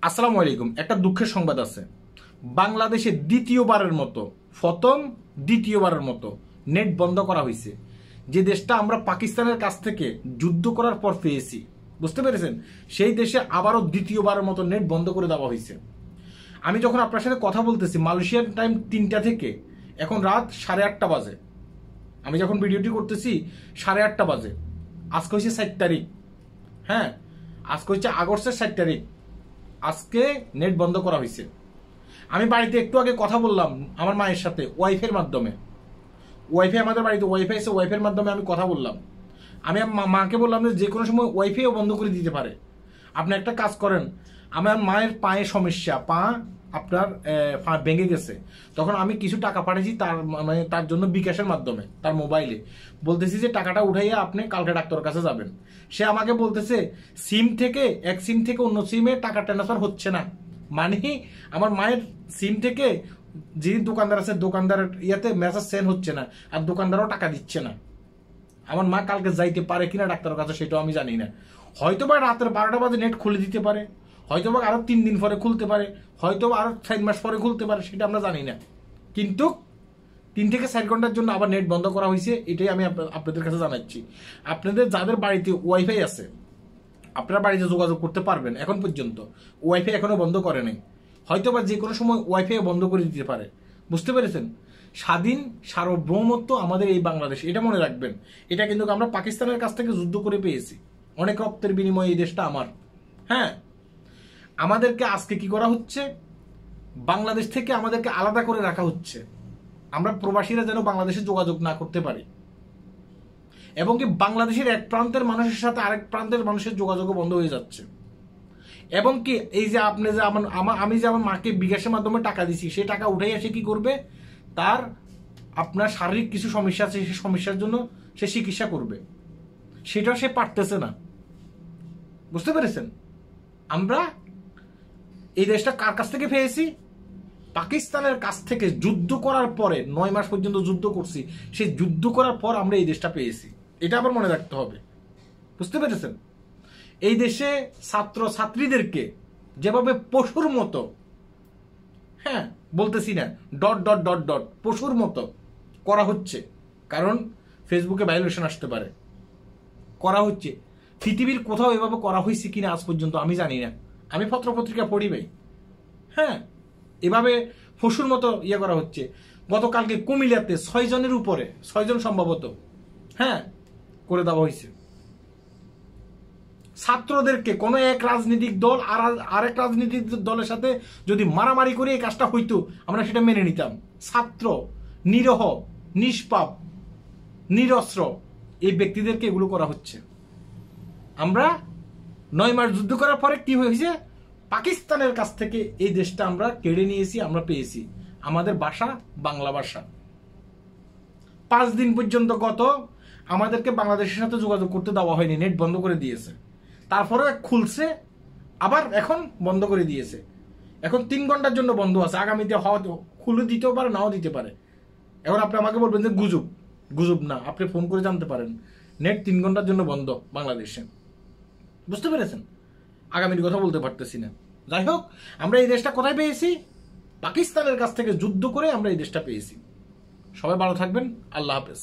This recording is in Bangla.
আসসালামু আলাইকুম। একটা দুঃখের সংবাদ আছে। বাংলাদেশে দ্বিতীয়বারের মতো নেট বন্ধ করা হয়েছে। যে দেশটা আমরা পাকিস্তানের কাছ থেকে যুদ্ধ করার পর পেয়েছি, বুঝতে পেরেছেন, সেই দেশে আবারও দ্বিতীয়বারের মতো নেট বন্ধ করে দেওয়া হয়েছে। আমি যখন আপনার সাথে কথা বলতেছি, মালয়েশিয়ার টাইম 3টা থেকে এখন রাত 8:30 বাজে। আমি যখন ভিডিওটি করতেছি 8:30 বাজে। আজকে হচ্ছে 7 তারিখ। হ্যাঁ, আজকে হচ্ছে আগস্টের 7 তারিখ। আজকে নেট বন্ধ করা হয়েছে। আমি বাড়িতে একটু আগে কথা বললাম আমার মায়ের সাথে ওয়াইফাইয়ের মাধ্যমে। ওয়াইফাই আমাদের বাড়িতে ওয়াইফাই আছে, ওয়াইফাইয়ের মাধ্যমে আমি কথা বললাম। আমি মাকে বললাম যে কোনো সময় ওয়াইফাইও বন্ধ করে দিতে পারে। আপনি একটা কাজ করেন, আমার মায়ের পায়ে সমস্যা, পা আপনার ভেঙে গেছে। তখন আমি কিছু টাকা পাঠিয়েছি তার জন্য বিকাশের মাধ্যমে তার মোবাইলে। বলতেছি যে টাকাটা উঠাইয়া আপনি কালকে ডাক্তারের কাছে যাবেন। সে আমাকে বলতেছে এক সিম থেকে অন্য সিমে টাকা ট্রান্সফার হচ্ছে না। মানে আমার মায়ের সিম থেকে যে দোকানদার আছে, দোকানদারের ইয়াতে মেসেজ সেন্ড হচ্ছে না, আর দোকানদারও টাকা দিচ্ছে না। আমার মা কালকে যাইতে পারে কিনা ডাক্তারের কাছে সেটাও আমি জানি না। হয়তো বা রাতের 12টা বাজে নেট খুলে দিতে পারে, হয়তো বা আরো 3 দিন পরে খুলতে পারে, হয়তো আরো 4 মাস পরে খুলতে পারে, সেটা আমরা জানি না। কিন্তু 3 থেকে 4 ঘন্টার জন্য আবার নেট বন্ধ করা হয়েছে, এটাই আমি আপনাদের কাছে জানাচ্ছি। আপনাদের যাদের বাড়িতে ওয়াইফাই আছে, আপনারা বাড়িতে যোগাযোগ করতে পারবেন। এখন পর্যন্ত ওয়াইফাই এখনো বন্ধ করে নাই, হয়তো বা যে কোনো সময় ওয়াইফাই বন্ধ করে দিতে পারে। বুঝতে পেরেছেন? স্বাধীন সার্বভৌমত্ব আমাদের এই বাংলাদেশ, এটা মনে রাখবেন। এটা কিন্তু আমরা পাকিস্তানের কাছ থেকে যুদ্ধ করে পেয়েছি, অনেক রক্তের বিনিময়ে এই দেশটা আমার। হ্যাঁ, আমাদেরকে আজকে কি করা হচ্ছে, বাংলাদেশ থেকে আমাদেরকে আলাদা করে রাখা হচ্ছে। আমরা প্রবাসীরা যেন বাংলাদেশে যোগাযোগ না করতে পারি, এবং কি বাংলাদেশের এক প্রান্তের মানুষের সাথে আরেক প্রান্তের মানুষের যোগাযোগও বন্ধ হয়ে যাচ্ছে। এবং কি এই যে আপনি যে আমি যে আমার মাকে বিকাশের মাধ্যমে টাকা দিছি, সেই টাকা উঠাই এসে কি করবে, তার আপনার শারীরিক কিছু সমস্যা আছে, সেই সমস্যার জন্য সে চিকিৎসা করবে, সেটা সে পারতেছে না। বুঝতে পেরেছেন? আমরা এই দেশটা কার কাছ থেকে পেয়েছি? পাকিস্তানের কাছ থেকে যুদ্ধ করার পরে 9 মাস পর্যন্ত যুদ্ধ করছি, সেই যুদ্ধ করার পর আমরা এই দেশটা পেয়েছি। এটা আবার মনে রাখতে হবে। বুঝতে পেরেছেন? এই দেশে ছাত্র ছাত্রীদেরকে যেভাবে পশুর মতো, হ্যাঁ বলতেছি না, পশুর মতো করা হচ্ছে, কারণ ফেসবুকে ভায়োলেশন আসতে পারে, করা হচ্ছে। পৃথিবীর কোথাও এভাবে করা হয়েছে কিনা আজ পর্যন্ত আমি জানি না। আমি পত্রপত্রিকা পড়ি ভাই। হ্যাঁ, এভাবে পশুর মতো করা হচ্ছে। গতকালকে কুমিল্লাতে 6 জনের উপরে, 6 জন সম্ভবত, হ্যাঁ, করে দেওয়া হয়েছে। ছাত্রদেরকে কোনো এক রাজনৈতিক দল আরেক রাজনৈতিক দলের সাথে যদি মারামারি করে এই কাজটা হইতো, আমরা সেটা মেনে নিতাম। ছাত্র, নিরহ, নিষ্পাপ, নিরস্ত্র এই ব্যক্তিদেরকে এগুলো করা হচ্ছে। আমরা 9 মাস যুদ্ধ করার পরে কি হয়েছে, পাকিস্তানের কাছ থেকে এই দেশটা আমরা কেড়ে নিয়েছি, আমরা পেয়েছি। আমাদের ভাষা বাংলা ভাষা। 5 দিন পর্যন্ত আমাদেরকে বাংলাদেশের সাথে যোগাযোগ করতে দেওয়া হয়নি, নেট বন্ধ করে দিয়েছে। তারপরে খুলছে, আবার এখন বন্ধ করে দিয়েছে। এখন 3 ঘন্টার জন্য বন্ধ আছে, আগামীতে খুলে দিতেও পারে, নাও দিতে পারে। এখন আপনি আমাকে বলবেন যে গুজব না, আপনি ফোন করে জানতে পারেন। নেট 3 ঘন্টার জন্য বন্ধ বাংলাদেশে। বুঝতে পেরেছেন? আগামীর কথা বলতে পারতেছি না। যাই হোক, আমরা এই দেশটা কোথায় পেয়েছি? পাকিস্তানের কাছ থেকে যুদ্ধ করে আমরা এই দেশটা পেয়েছি। সবাই ভালো থাকবেন। আল্লাহ হাফেজ।